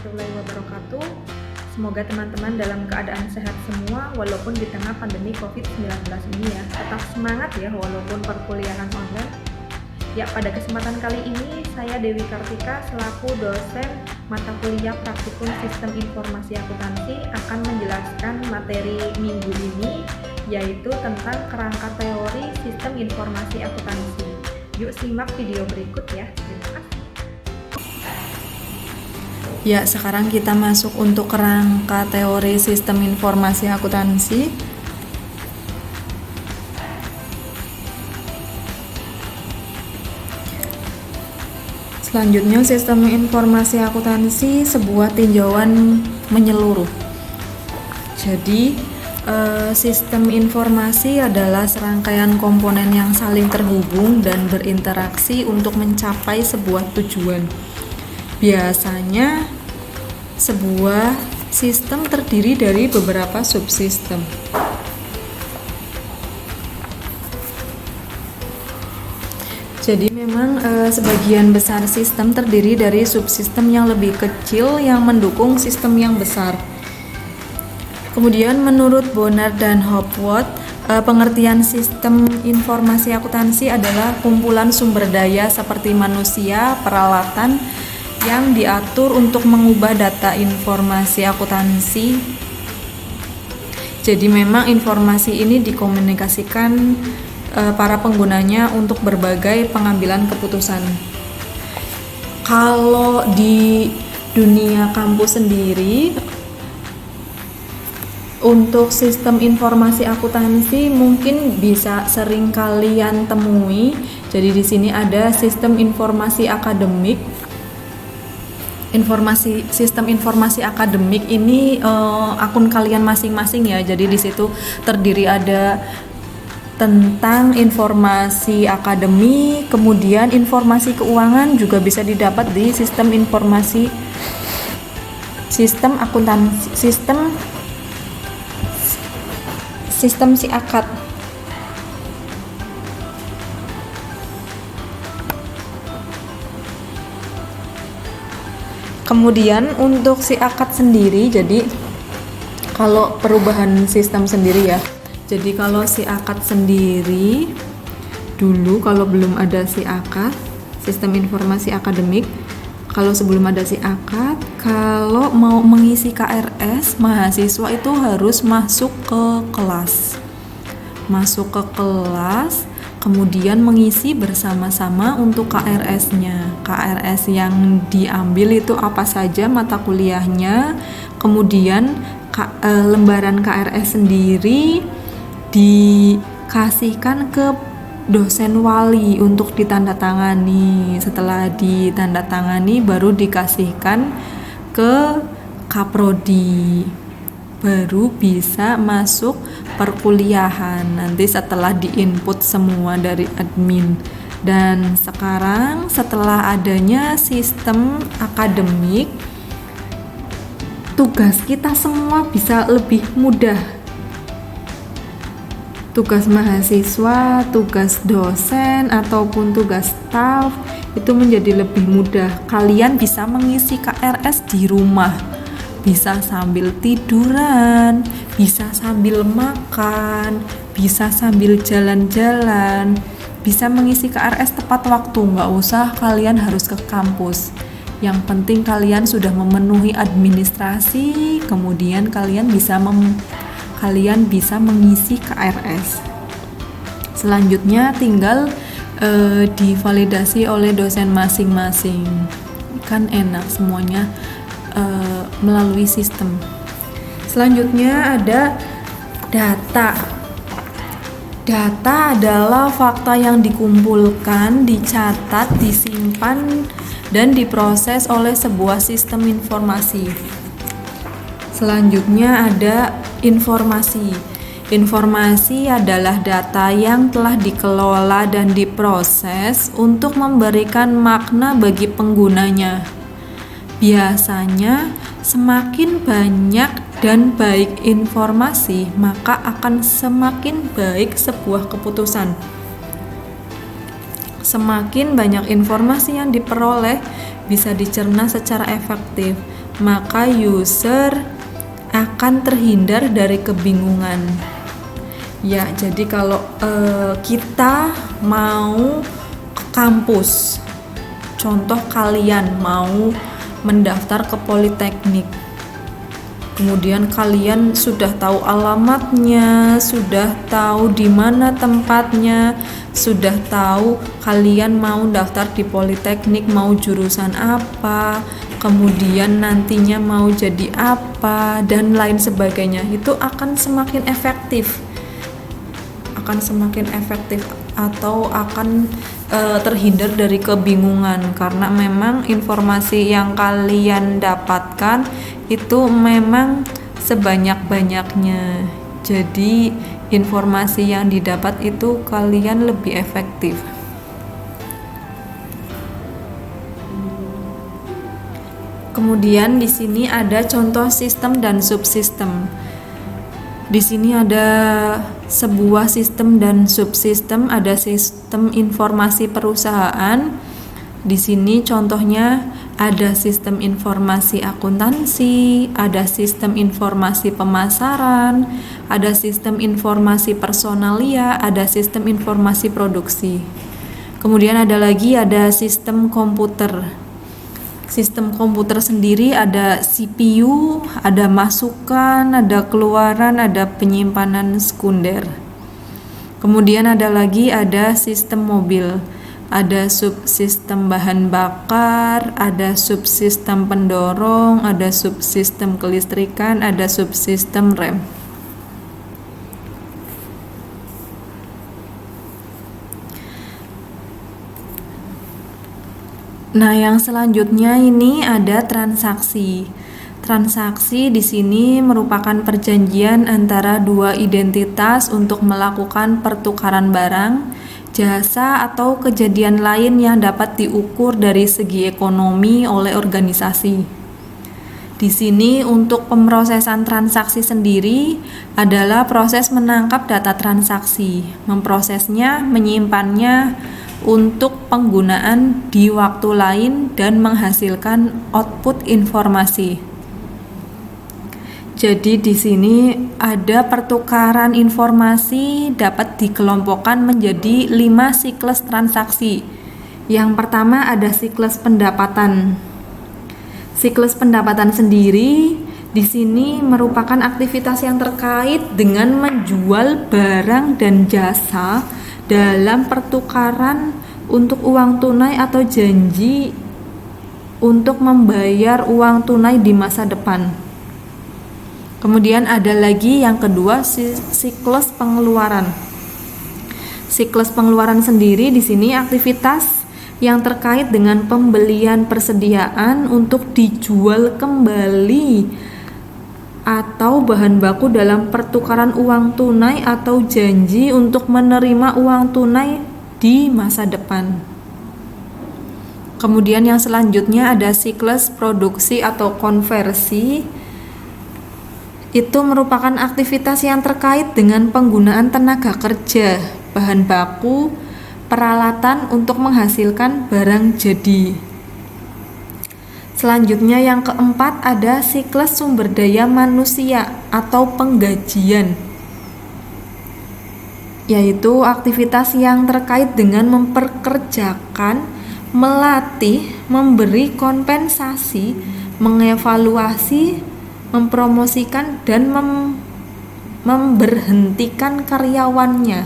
warahmatullahi wabarakatuh. Semoga teman-teman dalam keadaan sehat semua walaupun di tengah pandemi COVID-19 ini ya. Tetap semangat ya walaupun perkuliahan online. Ya, pada kesempatan kali ini saya Dewi Kartika selaku dosen mata kuliah praktikum Sistem Informasi Akuntansi akan menjelaskan materi minggu ini, yaitu tentang kerangka teori Sistem Informasi Akuntansi. Yuk simak video berikut ya. Terima kasih. Ya, sekarang kita masuk untuk kerangka teori sistem informasi akuntansi. Selanjutnya, sistem informasi akuntansi sebuah tinjauan menyeluruh. Jadi, sistem informasi adalah serangkaian komponen yang saling terhubung dan berinteraksi untuk mencapai sebuah tujuan. Biasanya, sebuah sistem terdiri dari beberapa subsistem. Jadi memang sebagian besar sistem terdiri dari subsistem yang lebih kecil yang mendukung sistem yang besar. Kemudian menurut Bonner dan Hopwood, pengertian sistem informasi akuntansi adalah kumpulan sumber daya seperti manusia, peralatan, yang diatur untuk mengubah data informasi akuntansi. Jadi memang informasi ini dikomunikasikan para penggunanya untuk berbagai pengambilan keputusan. Kalau di dunia kampus sendiri, untuk sistem informasi akuntansi mungkin bisa sering kalian temui. Jadi di sini ada sistem informasi akademik. Sistem informasi akademik ini akun kalian masing-masing ya. Jadi di situ terdiri ada tentang informasi akademik, kemudian informasi keuangan juga bisa didapat di sistem informasi akuntansi, sistem si akad. Kemudian untuk si akad sendiri, jadi kalau perubahan sistem sendiri ya. Jadi kalau si akad sendiri dulu kalau belum ada si akad, sistem informasi akademik, kalau sebelum ada si akad, kalau mau mengisi KRS, mahasiswa itu harus masuk ke kelas. Kemudian mengisi bersama-sama untuk KRS-nya. KRS yang diambil itu apa saja mata kuliahnya, kemudian lembaran KRS sendiri dikasihkan ke dosen wali untuk ditandatangani. Setelah ditandatangani baru dikasihkan ke kaprodi, baru bisa masuk perkuliahan nanti setelah diinput semua dari admin. Dan sekarang setelah adanya sistem akademik, tugas kita semua bisa lebih mudah. Tugas mahasiswa, tugas dosen ataupun tugas staf itu menjadi lebih mudah. Kalian bisa mengisi KRS di rumah, bisa sambil tiduran, bisa sambil makan, bisa sambil jalan-jalan, bisa mengisi KRS tepat waktu, nggak usah kalian harus ke kampus. Yang penting kalian sudah memenuhi administrasi, kemudian kalian bisa mengisi KRS. Selanjutnya tinggal divalidasi oleh dosen masing-masing. Kan enak semuanya melalui sistem. Selanjutnya ada data. Data adalah fakta yang dikumpulkan, dicatat, disimpan, dan diproses oleh sebuah sistem informasi. Selanjutnya ada informasi. Informasi adalah data yang telah dikelola dan diproses untuk memberikan makna bagi penggunanya. Biasanya semakin banyak dan baik informasi, maka akan semakin baik sebuah keputusan. Semakin banyak informasi yang diperoleh, bisa dicerna secara efektif. maka user akan terhindar dari kebingungan. Ya, jadi kalau kita mau ke kampus, contoh kalian mau mendaftar ke Politeknik, kemudian kalian sudah tahu alamatnya, sudah tahu di mana tempatnya, sudah tahu kalian mau daftar di Politeknik, mau jurusan apa, kemudian nantinya mau jadi apa, dan lain sebagainya. Itu akan semakin efektif atau akan terhindar dari kebingungan, karena memang informasi yang kalian dapatkan itu memang sebanyak-banyaknya. Jadi informasi yang didapat itu kalian lebih efektif. Kemudian di sini ada contoh sistem dan subsistem. Di sini ada sebuah sistem dan subsistem, ada sistem informasi perusahaan. Di sini contohnya ada sistem informasi akuntansi, ada sistem informasi pemasaran, ada sistem informasi personalia, ada sistem informasi produksi. Kemudian ada sistem komputer. Sistem komputer sendiri ada CPU, ada masukan, ada keluaran, ada penyimpanan sekunder. Kemudian ada sistem mobil. Ada subsistem bahan bakar, ada subsistem pendorong, ada subsistem kelistrikan, ada subsistem rem. Nah, yang selanjutnya ini ada transaksi. Transaksi di sini merupakan perjanjian antara dua identitas untuk melakukan pertukaran barang, jasa, atau kejadian lain yang dapat diukur dari segi ekonomi oleh organisasi. Di sini untuk pemrosesan transaksi sendiri adalah proses menangkap data transaksi, memprosesnya, menyimpannya untuk penggunaan di waktu lain dan menghasilkan output informasi. Jadi di sini ada pertukaran informasi dapat dikelompokkan menjadi 5 siklus transaksi. Yang pertama ada siklus pendapatan. Siklus pendapatan sendiri di sini merupakan aktivitas yang terkait dengan menjual barang dan jasa dalam pertukaran untuk uang tunai atau janji untuk membayar uang tunai di masa depan. Kemudian ada lagi yang kedua, siklus pengeluaran. Siklus pengeluaran sendiri di sini aktivitas yang terkait dengan pembelian persediaan untuk dijual kembali atau bahan baku dalam pertukaran uang tunai atau janji untuk menerima uang tunai di masa depan. Kemudian yang selanjutnya ada siklus produksi atau konversi. Itu merupakan aktivitas yang terkait dengan penggunaan tenaga kerja, bahan baku, peralatan untuk menghasilkan barang jadi. Selanjutnya yang keempat ada siklus sumber daya manusia atau penggajian, yaitu aktivitas yang terkait dengan memperkerjakan, melatih, memberi kompensasi, mengevaluasi, mempromosikan, dan memberhentikan karyawannya.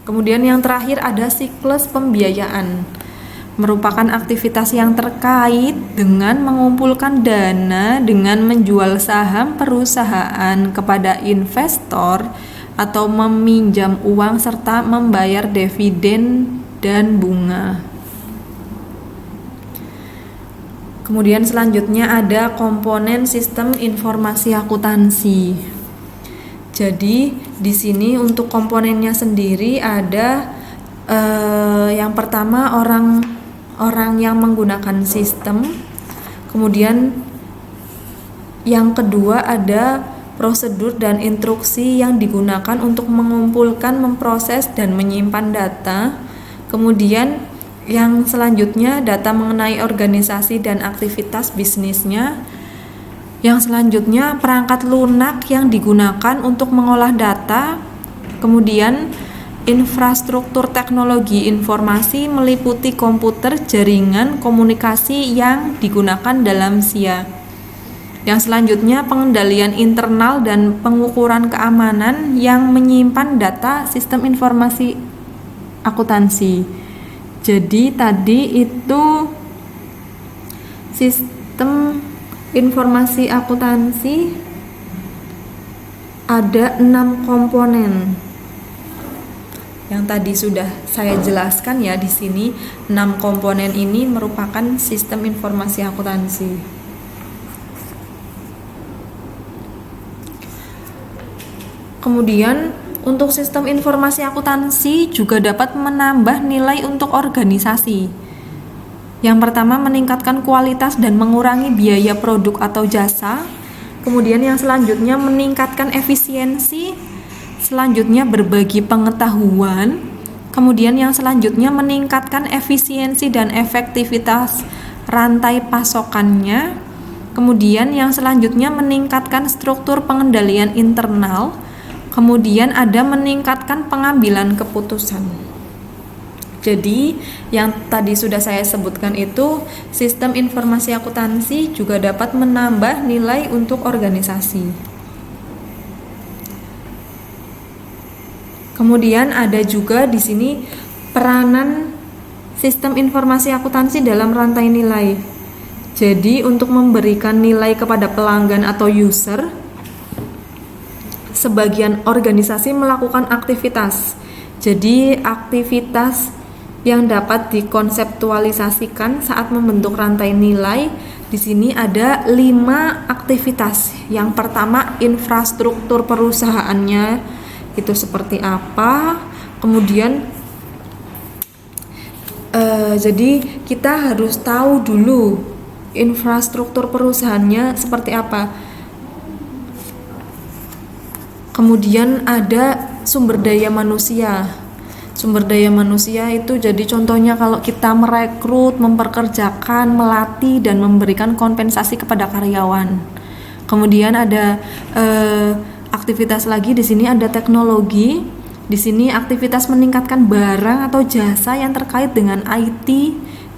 Kemudian yang terakhir ada siklus pembiayaan, merupakan aktivitas yang terkait dengan mengumpulkan dana dengan menjual saham perusahaan kepada investor atau meminjam uang serta membayar dividen dan bunga. Kemudian selanjutnya ada komponen sistem informasi akuntansi. Jadi di sini untuk komponennya sendiri ada yang pertama orang yang menggunakan sistem, kemudian yang kedua ada prosedur dan instruksi yang digunakan untuk mengumpulkan, memproses, dan menyimpan data, kemudian Yang selanjutnya data mengenai organisasi dan aktivitas bisnisnya. Yang selanjutnya perangkat lunak yang digunakan untuk mengolah data. Kemudian infrastruktur teknologi informasi meliputi komputer, jaringan, komunikasi yang digunakan dalam SIA. Yang selanjutnya pengendalian internal dan pengukuran keamanan yang menyimpan data sistem informasi akuntansi. Jadi tadi itu sistem informasi akuntansi ada 6 komponen. Yang tadi sudah saya jelaskan ya di sini, 6 komponen ini merupakan sistem informasi akuntansi. Kemudian untuk sistem informasi akuntansi juga dapat menambah nilai untuk organisasi. Yang pertama, meningkatkan kualitas dan mengurangi biaya produk atau jasa. Kemudian yang selanjutnya meningkatkan efisiensi. Selanjutnya berbagi pengetahuan. Kemudian yang selanjutnya meningkatkan efisiensi dan efektivitas rantai pasokannya. Kemudian yang selanjutnya meningkatkan struktur pengendalian internal. Kemudian ada meningkatkan pengambilan keputusan. Jadi yang tadi sudah saya sebutkan itu sistem informasi akuntansi juga dapat menambah nilai untuk organisasi. Kemudian ada juga di sini peranan sistem informasi akuntansi dalam rantai nilai. Jadi untuk memberikan nilai kepada pelanggan atau user, sebagian organisasi melakukan aktivitas. Jadi aktivitas yang dapat dikonseptualisasikan saat membentuk rantai nilai. Di sini ada 5 aktivitas. Yang pertama, infrastruktur perusahaannya itu seperti apa. Kemudian jadi kita harus tahu dulu infrastruktur perusahaannya seperti apa. Kemudian ada sumber daya manusia. Sumber daya manusia itu jadi contohnya kalau kita merekrut, memperkerjakan, melatih, dan memberikan kompensasi kepada karyawan. Kemudian ada aktivitas lagi di sini ada teknologi. Di sini aktivitas meningkatkan barang atau jasa yang terkait dengan IT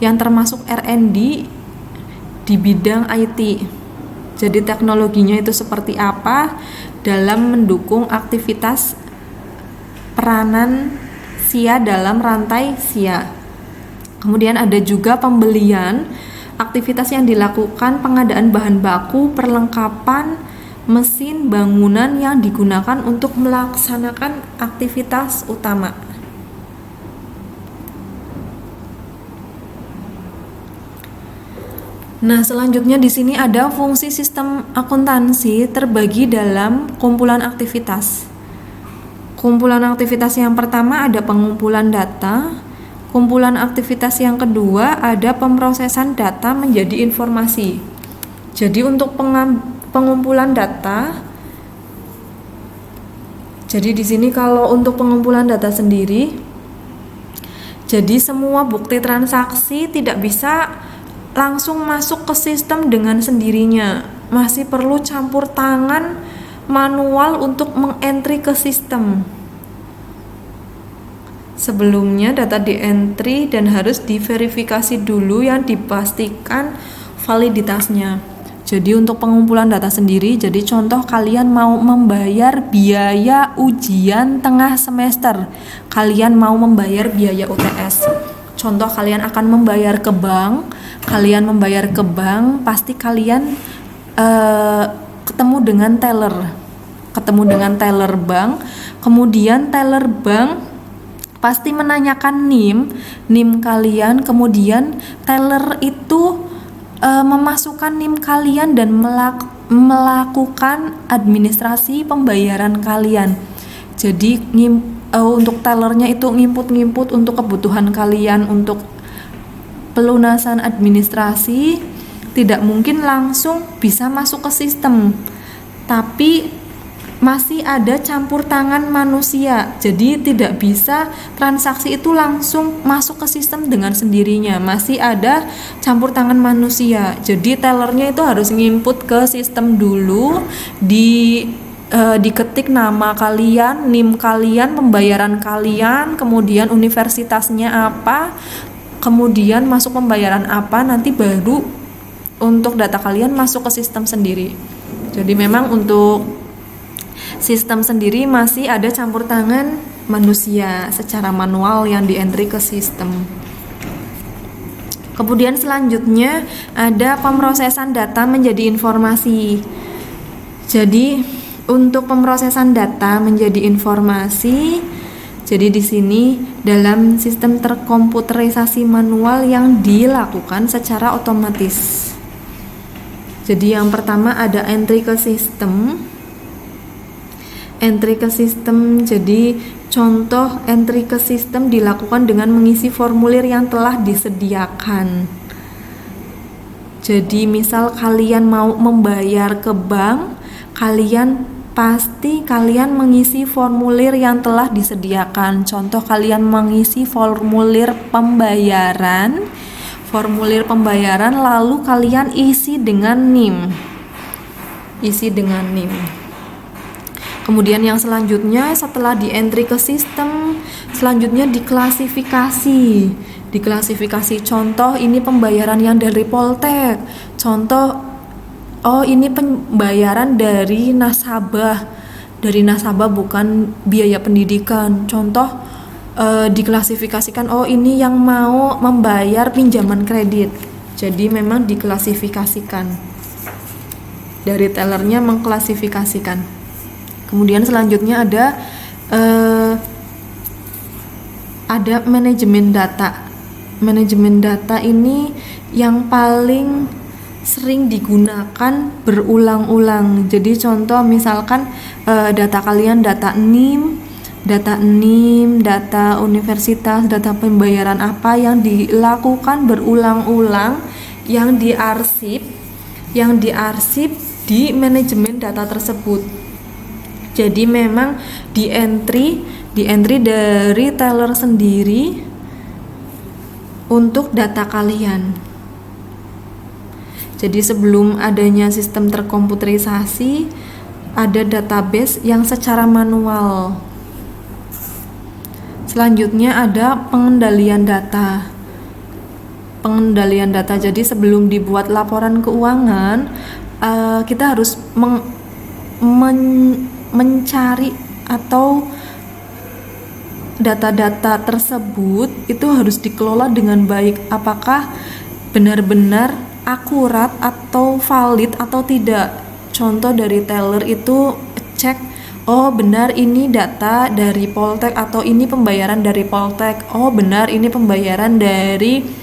yang termasuk R&D di bidang IT. Jadi teknologinya itu seperti apa dalam mendukung aktivitas peranan SIA dalam rantai SIA. Kemudian ada juga pembelian, aktivitas yang dilakukan pengadaan bahan baku, perlengkapan, mesin, bangunan yang digunakan untuk melaksanakan aktivitas utama. Nah, selanjutnya di sini ada fungsi sistem akuntansi terbagi dalam kumpulan aktivitas. Kumpulan aktivitas yang pertama ada pengumpulan data. Kumpulan aktivitas yang kedua ada pemrosesan data menjadi informasi. Jadi untuk pengumpulan data, jadi di sini kalau untuk pengumpulan data sendiri, jadi semua bukti transaksi tidak bisa langsung masuk ke sistem dengan sendirinya, masih perlu campur tangan manual untuk mengentry ke sistem. Sebelumnya data di-entry dan harus diverifikasi dulu yang dipastikan validitasnya. Jadi untuk pengumpulan data sendiri, jadi contoh kalian mau membayar biaya ujian tengah semester, kalian mau membayar biaya UTS. Contoh kalian akan membayar ke bank, pasti kalian ketemu dengan teller bank, kemudian teller bank pasti menanyakan NIM kalian, kemudian teller itu memasukkan NIM kalian dan melakukan administrasi pembayaran kalian. Jadi untuk tellernya itu nginput untuk kebutuhan kalian untuk pelunasan administrasi, tidak mungkin langsung bisa masuk ke sistem, tapi masih ada campur tangan manusia. Jadi tidak bisa transaksi itu langsung masuk ke sistem dengan sendirinya. Masih ada campur tangan manusia. Jadi tellernya itu harus nginput ke sistem dulu, diketik nama kalian, NIM kalian, pembayaran kalian, kemudian universitasnya apa, kemudian masuk pembayaran apa, nanti baru untuk data kalian masuk ke sistem sendiri. Jadi memang untuk sistem sendiri masih ada campur tangan manusia secara manual yang di-entry ke sistem. Kemudian selanjutnya ada pemrosesan data menjadi informasi. Jadi untuk pemrosesan data menjadi informasi, jadi di sini dalam sistem terkomputerisasi manual yang dilakukan secara otomatis. Jadi yang pertama ada entry ke sistem. Entry ke sistem, jadi contoh entry ke sistem dilakukan dengan mengisi formulir yang telah disediakan. Jadi misal kalian mau membayar ke bank, kalian mengisi formulir yang telah disediakan. Contoh kalian mengisi formulir pembayaran lalu kalian isi dengan NIM. Kemudian yang selanjutnya setelah di-entry ke sistem, selanjutnya diklasifikasi. Contoh ini pembayaran yang dari Poltek. Contoh, ini pembayaran dari nasabah. Dari nasabah bukan biaya pendidikan. Contoh diklasifikasikan, ini yang mau membayar pinjaman kredit. Jadi memang diklasifikasikan. Dari tellernya mengklasifikasikan. Kemudian selanjutnya ada manajemen data. Manajemen data ini yang paling sering digunakan berulang-ulang. Jadi contoh misalkan data kalian data NIM, data universitas, data pembayaran apa yang dilakukan berulang-ulang, yang diarsip di manajemen data tersebut. Jadi memang di-entry dari teller sendiri untuk data kalian. Jadi sebelum adanya sistem terkomputerisasi, ada database yang secara manual. Selanjutnya ada pengendalian data. Jadi sebelum dibuat laporan keuangan, kita harus mencari atau data-data tersebut itu harus dikelola dengan baik. Apakah benar-benar akurat atau valid atau tidak. Contoh dari teller itu cek, benar ini data dari Poltek atau ini pembayaran dari Poltek. Benar ini pembayaran dari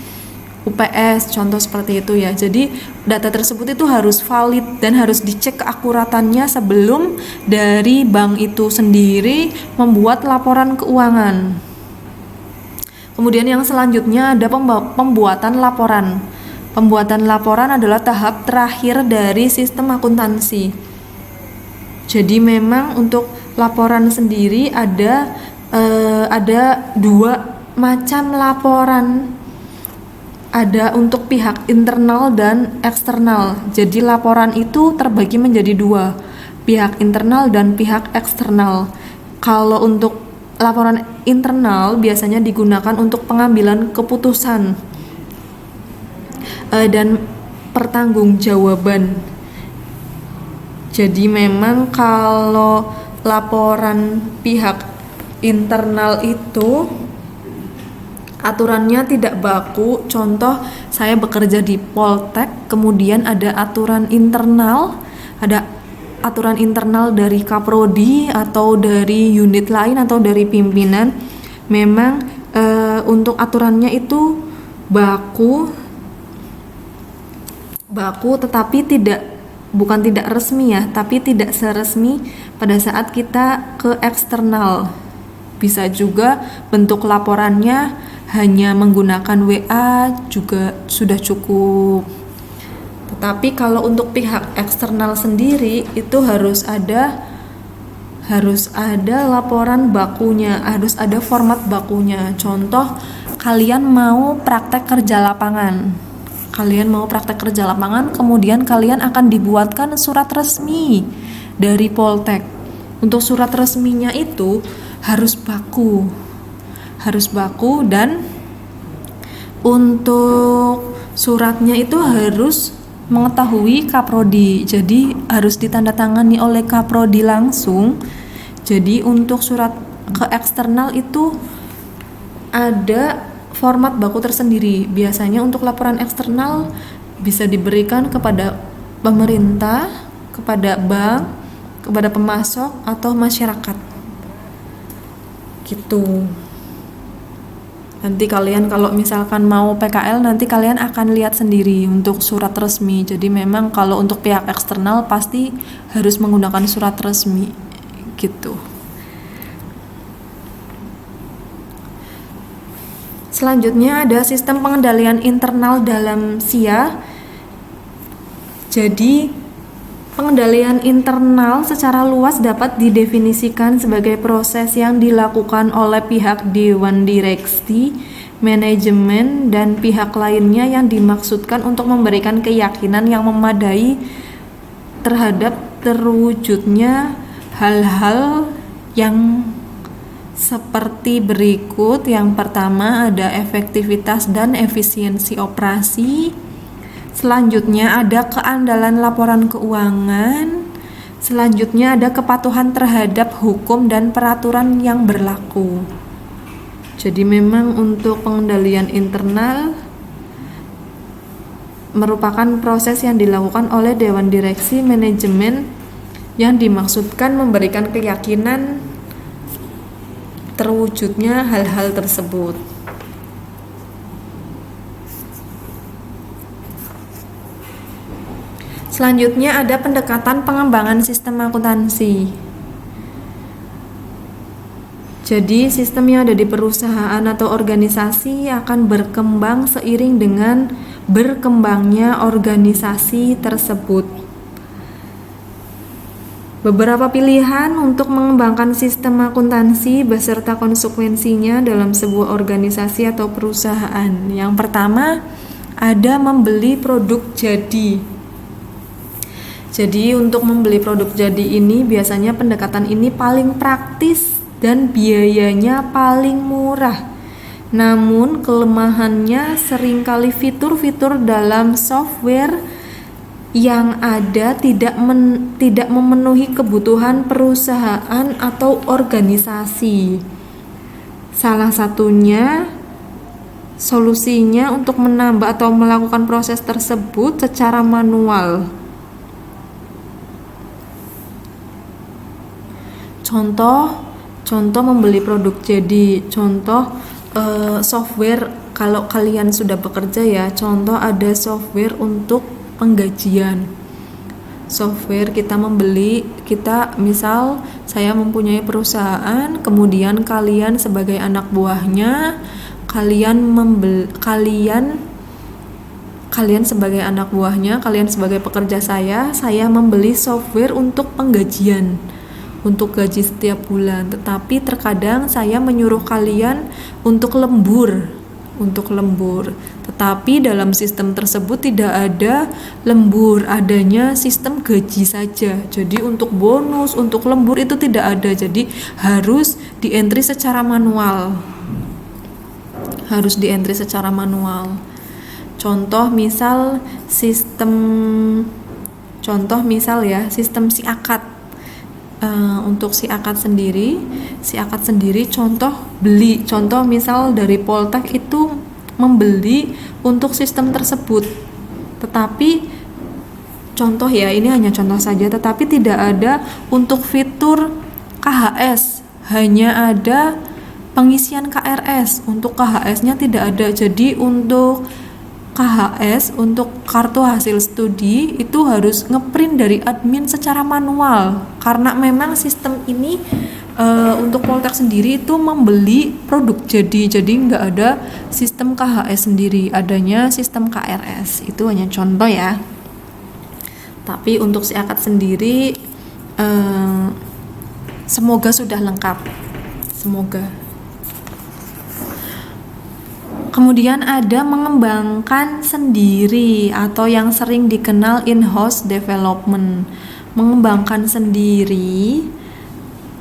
UPS, contoh seperti itu ya. Jadi data tersebut itu harus valid dan harus dicek keakuratannya sebelum dari bank itu sendiri membuat laporan keuangan. Kemudian yang selanjutnya ada pembuatan laporan. Pembuatan laporan adalah tahap terakhir dari sistem akuntansi. Jadi memang untuk laporan sendiri ada dua macam laporan. Ada untuk pihak internal dan eksternal. Jadi laporan itu terbagi menjadi dua, pihak internal dan pihak eksternal. Kalau untuk laporan internal biasanya digunakan untuk pengambilan keputusan dan pertanggungjawaban. Jadi memang kalau laporan pihak internal itu aturannya tidak baku. Contoh, saya bekerja di Poltek, kemudian ada aturan internal dari Kaprodi atau dari unit lain atau dari pimpinan. Memang untuk aturannya itu baku tetapi bukan tidak resmi ya, tapi tidak seresmi pada saat kita ke eksternal. Bisa juga bentuk laporannya hanya menggunakan WA juga sudah cukup. Tetapi kalau untuk pihak eksternal sendiri itu harus ada harus ada laporan bakunya, harus ada format bakunya. Contoh, kalian mau praktek kerja lapangan. Kemudian kalian akan dibuatkan surat resmi dari Poltek. Untuk surat resminya itu harus baku dan untuk suratnya itu harus mengetahui kaprodi, jadi harus ditandatangani oleh kaprodi langsung. Jadi untuk surat ke eksternal itu ada format baku tersendiri. Biasanya untuk laporan eksternal bisa diberikan kepada pemerintah, kepada bank, kepada pemasok atau masyarakat gitu. Nanti kalian kalau misalkan mau PKL, nanti kalian akan lihat sendiri untuk surat resmi. Jadi memang kalau untuk pihak eksternal pasti harus menggunakan surat resmi gitu. Selanjutnya ada sistem pengendalian internal dalam SIA. Jadi pengendalian internal secara luas dapat didefinisikan sebagai proses yang dilakukan oleh pihak Dewan Direksi, manajemen, dan pihak lainnya yang dimaksudkan untuk memberikan keyakinan yang memadai terhadap terwujudnya hal-hal yang seperti berikut. Yang pertama ada efektivitas dan efisiensi operasi. Selanjutnya ada keandalan laporan keuangan. Selanjutnya ada kepatuhan terhadap hukum dan peraturan yang berlaku. Jadi memang untuk pengendalian internal merupakan proses yang dilakukan oleh Dewan Direksi Manajemen yang dimaksudkan memberikan keyakinan terwujudnya hal-hal tersebut. Selanjutnya ada pendekatan pengembangan sistem akuntansi. Jadi sistem yang ada di perusahaan atau organisasi akan berkembang seiring dengan berkembangnya organisasi tersebut. Beberapa pilihan untuk mengembangkan sistem akuntansi beserta konsekuensinya dalam sebuah organisasi atau perusahaan. Yang pertama ada membeli produk jadi. Jadi untuk membeli produk jadi ini biasanya pendekatan ini paling praktis dan biayanya paling murah. Namun kelemahannya seringkali fitur-fitur dalam software yang ada tidak memenuhi kebutuhan perusahaan atau organisasi. Salah satunya solusinya untuk menambah atau melakukan proses tersebut secara manual. Contoh membeli produk jadi, contoh software kalau kalian sudah bekerja ya, contoh ada software untuk penggajian. Software kita membeli, misal saya mempunyai perusahaan, kemudian kalian sebagai anak buahnya, kalian sebagai anak buahnya, kalian sebagai pekerja saya membeli software untuk penggajian, untuk gaji setiap bulan. Tetapi terkadang saya menyuruh kalian untuk lembur. Tetapi dalam sistem tersebut tidak ada lembur, adanya sistem gaji saja. Jadi untuk bonus, untuk lembur itu tidak ada. Jadi harus di-entry secara manual. Contoh misal sistem SIAKAT. Untuk SIAKAT sendiri contoh misal dari Poltek itu membeli untuk sistem tersebut, tetapi contoh ya, ini hanya contoh saja, tetapi tidak ada untuk fitur KHS, hanya ada pengisian KRS. Untuk KHS-nya tidak ada. Jadi untuk KHS, untuk kartu hasil studi itu harus ngeprint dari admin secara manual, karena memang sistem ini untuk Poltek sendiri itu membeli produk jadi nggak ada sistem KHS sendiri, adanya sistem KRS. Itu hanya contoh ya. Tapi untuk SIAKAT sendiri Semoga sudah lengkap. Semoga. Kemudian ada mengembangkan sendiri atau yang sering dikenal in-house development. Mengembangkan sendiri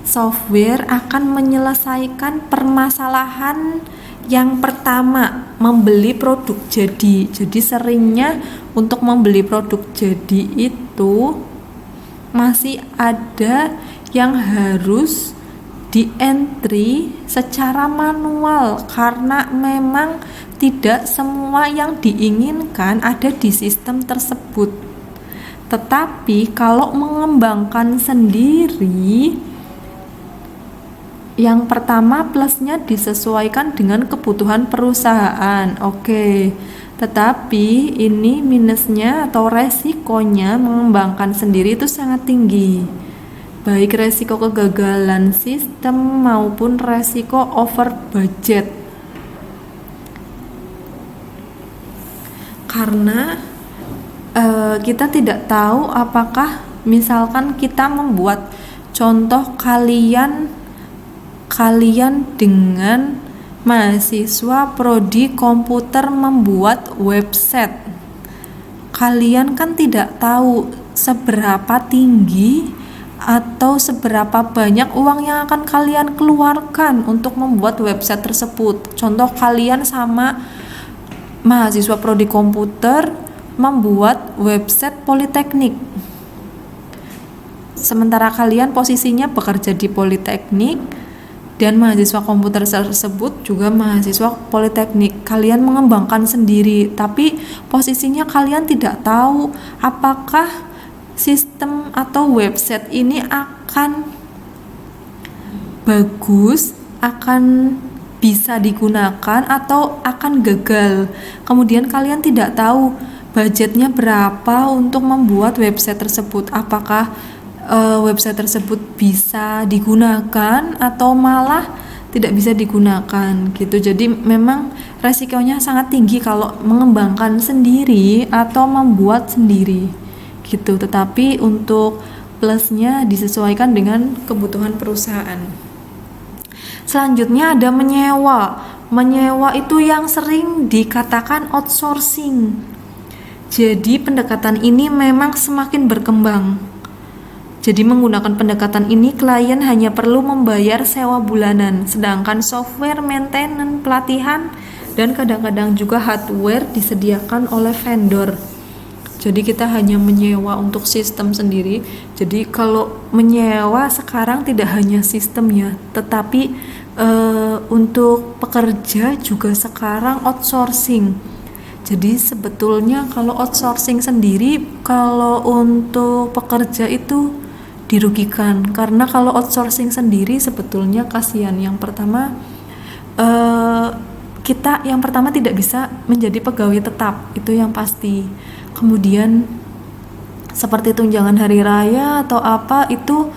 software akan menyelesaikan permasalahan yang pertama, membeli produk jadi. Jadi seringnya untuk membeli produk jadi itu masih ada yang harus di entry secara manual karena memang tidak semua yang diinginkan ada di sistem tersebut. Tetapi kalau mengembangkan sendiri, yang pertama plusnya disesuaikan dengan kebutuhan perusahaan. Oke. Tetapi ini minusnya atau resikonya mengembangkan sendiri itu sangat tinggi. Baik resiko kegagalan sistem maupun resiko over budget. Karena kita tidak tahu apakah misalkan kita membuat contoh kalian dengan mahasiswa prodi komputer membuat website. Kalian kan tidak tahu seberapa tinggi atau seberapa banyak uang yang akan kalian keluarkan untuk membuat website tersebut. Contoh kalian sama mahasiswa prodi komputer membuat website politeknik. Sementara kalian posisinya bekerja di politeknik dan mahasiswa komputer tersebut juga mahasiswa politeknik. Kalian mengembangkan sendiri, tapi posisinya kalian tidak tahu apakah sistem atau website ini akan bagus, akan bisa digunakan atau akan gagal. Kemudian kalian tidak tahu budgetnya berapa untuk membuat website tersebut. Apakah website tersebut bisa digunakan atau malah tidak bisa digunakan gitu. Jadi memang resikonya sangat tinggi kalau mengembangkan sendiri atau membuat sendiri gitu. Tetapi untuk plusnya disesuaikan dengan kebutuhan perusahaan. Selanjutnya ada menyewa. Menyewa itu yang sering dikatakan outsourcing. Jadi pendekatan ini memang semakin berkembang. Jadi menggunakan pendekatan ini klien hanya perlu membayar sewa bulanan, sedangkan software, maintenance, pelatihan, dan kadang-kadang juga hardware disediakan oleh vendor. Jadi kita hanya menyewa untuk sistem sendiri. Jadi kalau menyewa sekarang tidak hanya sistemnya, tetapi untuk pekerja juga sekarang outsourcing. Jadi sebetulnya kalau outsourcing sendiri, kalau untuk pekerja itu dirugikan, karena kalau outsourcing sendiri sebetulnya kasihan. Yang pertama kita yang pertama tidak bisa menjadi pegawai tetap, itu yang pasti. Kemudian seperti tunjangan hari raya atau apa itu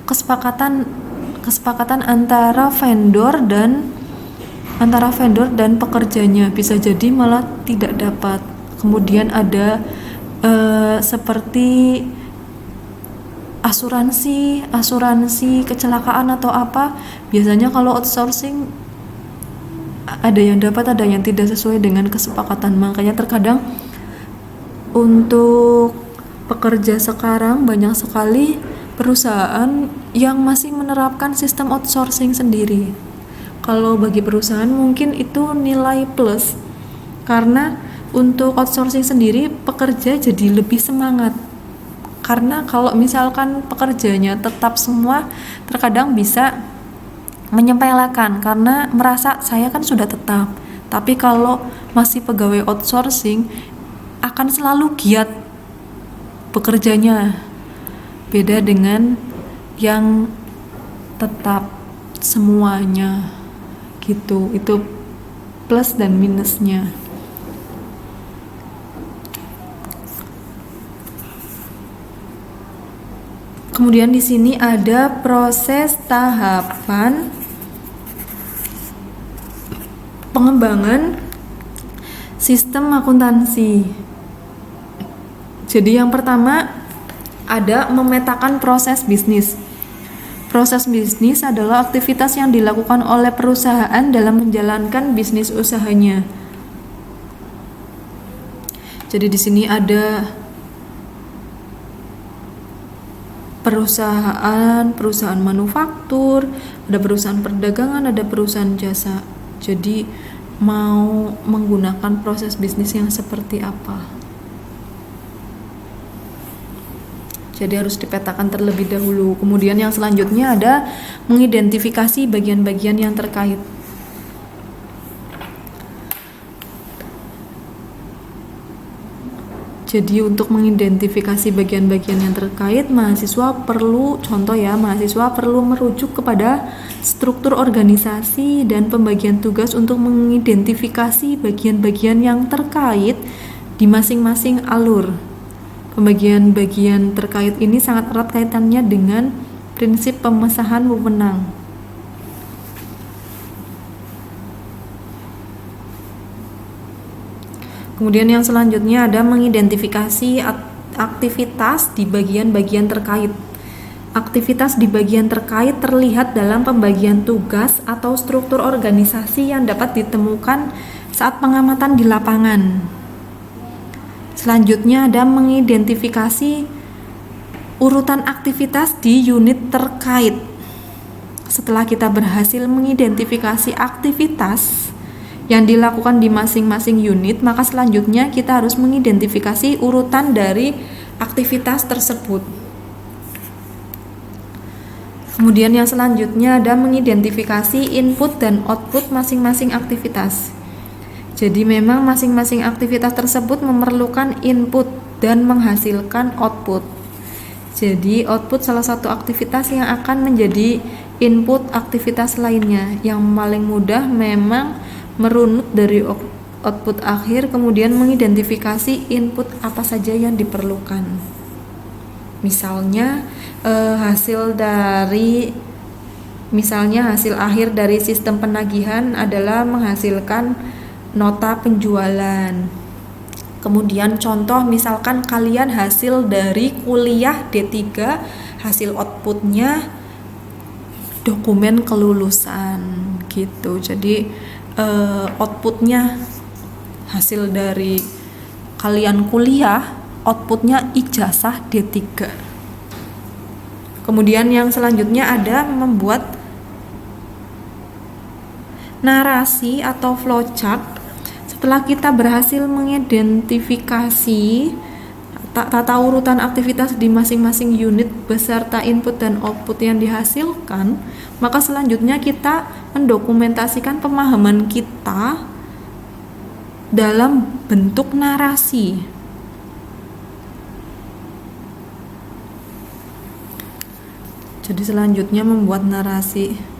kesepakatan antara vendor dan pekerjanya, bisa jadi malah tidak dapat. Kemudian ada seperti asuransi kecelakaan atau apa. Biasanya kalau outsourcing ada yang dapat, ada yang tidak sesuai dengan kesepakatan. Makanya terkadang untuk pekerja sekarang banyak sekali perusahaan yang masih menerapkan sistem outsourcing sendiri. Kalau bagi perusahaan mungkin itu nilai plus, karena untuk outsourcing sendiri pekerja jadi lebih semangat. Karena kalau misalkan pekerjanya tetap semua, terkadang bisa menyepelekan karena merasa saya kan sudah tetap. Tapi kalau masih pegawai outsourcing akan selalu giat bekerjanya. Beda dengan yang tetap semuanya gitu. Itu plus dan minusnya. Kemudian di sini ada proses tahapan pengembangan sistem akuntansi. Jadi yang pertama ada memetakan proses bisnis. Proses bisnis adalah aktivitas yang dilakukan oleh perusahaan dalam menjalankan bisnis usahanya. Jadi di sini ada perusahaan manufaktur, ada perusahaan perdagangan, ada perusahaan jasa. Jadi mau menggunakan proses bisnis yang seperti apa? Jadi harus dipetakan terlebih dahulu. Kemudian yang selanjutnya ada mengidentifikasi bagian-bagian yang terkait. Jadi untuk mengidentifikasi bagian-bagian yang terkait, mahasiswa perlu merujuk kepada struktur organisasi dan pembagian tugas untuk mengidentifikasi bagian-bagian yang terkait di masing-masing alur. Pembagian-bagian terkait ini sangat erat kaitannya dengan prinsip pemesahan wewenang. Kemudian yang selanjutnya ada mengidentifikasi aktivitas di bagian-bagian terkait. Aktivitas di bagian terkait terlihat dalam pembagian tugas atau struktur organisasi yang dapat ditemukan saat pengamatan di lapangan. Selanjutnya ada mengidentifikasi urutan aktivitas di unit terkait. Setelah kita berhasil mengidentifikasi aktivitas yang dilakukan di masing-masing unit, maka selanjutnya kita harus mengidentifikasi urutan dari aktivitas tersebut. Kemudian yang selanjutnya ada mengidentifikasi input dan output masing-masing aktivitas. Jadi memang masing-masing aktivitas tersebut memerlukan input dan menghasilkan output. Jadi output salah satu aktivitas yang akan menjadi input aktivitas lainnya. Yang paling mudah memang merunut dari output akhir, kemudian mengidentifikasi input apa saja yang diperlukan. Misalnya hasil akhir dari sistem penagihan adalah menghasilkan nota penjualan. Kemudian contoh, misalkan kalian hasil dari kuliah D3, hasil outputnya dokumen kelulusan gitu. Jadi outputnya hasil dari kalian kuliah, outputnya ijazah D3. Kemudian yang selanjutnya ada membuat narasi atau flowchart. Setelah kita berhasil mengidentifikasi tata urutan aktivitas di masing-masing unit beserta input dan output yang dihasilkan, maka selanjutnya kita mendokumentasikan pemahaman kita dalam bentuk narasi. Jadi selanjutnya membuat narasi.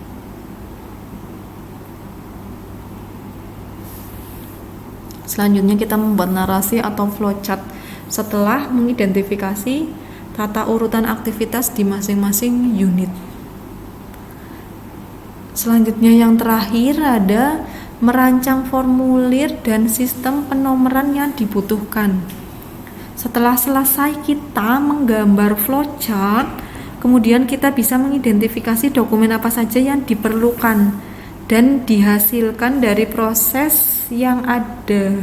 Selanjutnya kita membuat narasi atau flowchart setelah mengidentifikasi tata urutan aktivitas di masing-masing unit. Selanjutnya yang terakhir ada merancang formulir dan sistem penomoran yang dibutuhkan. Setelah selesai kita menggambar flowchart, kemudian kita bisa mengidentifikasi dokumen apa saja yang diperlukan dan dihasilkan dari proses yang ada.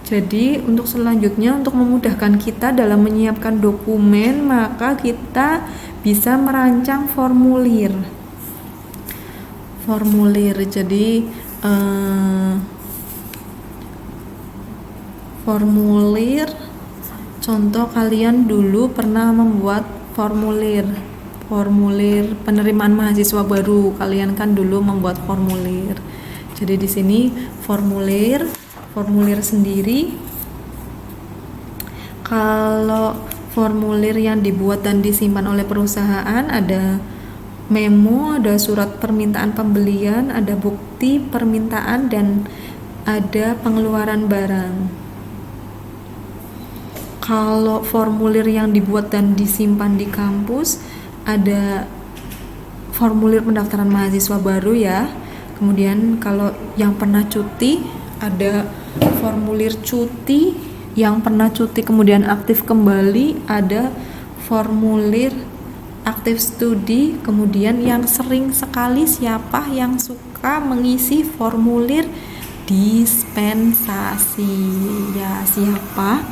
Jadi untuk selanjutnya, untuk memudahkan kita dalam menyiapkan dokumen, maka kita bisa merancang formulir. Jadi formulir, contoh kalian dulu pernah membuat formulir penerimaan mahasiswa baru, kalian kan dulu membuat formulir. Jadi di sini formulir sendiri. Kalau formulir yang dibuat dan disimpan oleh perusahaan, ada memo, ada surat permintaan pembelian, ada bukti permintaan, dan ada pengeluaran barang. Kalau formulir yang dibuat dan disimpan di kampus, ada formulir pendaftaran mahasiswa baru ya. Kemudian kalau yang pernah cuti, ada formulir cuti, yang pernah cuti kemudian aktif kembali, ada formulir aktif studi, kemudian yang sering sekali siapa yang suka mengisi formulir dispensasi. Ya, siapa?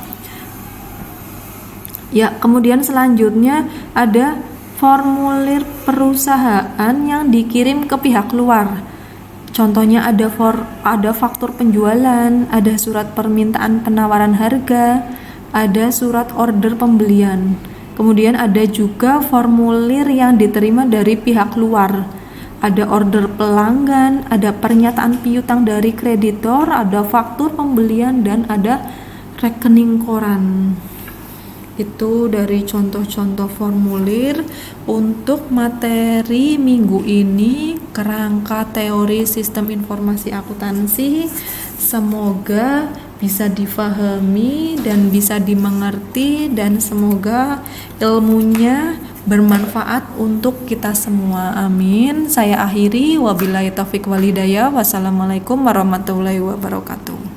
Ya, kemudian selanjutnya ada formulir perusahaan yang dikirim ke pihak luar. Contohnya ada faktur penjualan, ada surat permintaan penawaran harga, ada surat order pembelian. Kemudian ada juga formulir yang diterima dari pihak luar. Ada order pelanggan, ada pernyataan piutang dari kreditor, ada faktur pembelian, dan ada rekening koran. Itu dari contoh-contoh formulir untuk materi minggu ini, kerangka teori sistem informasi akuntansi. Semoga bisa difahami dan bisa dimengerti, dan semoga ilmunya bermanfaat untuk kita semua. Amin. Saya akhiri, wabillahi taufik walhidayah. Wassalamualaikum warahmatullahi wabarakatuh.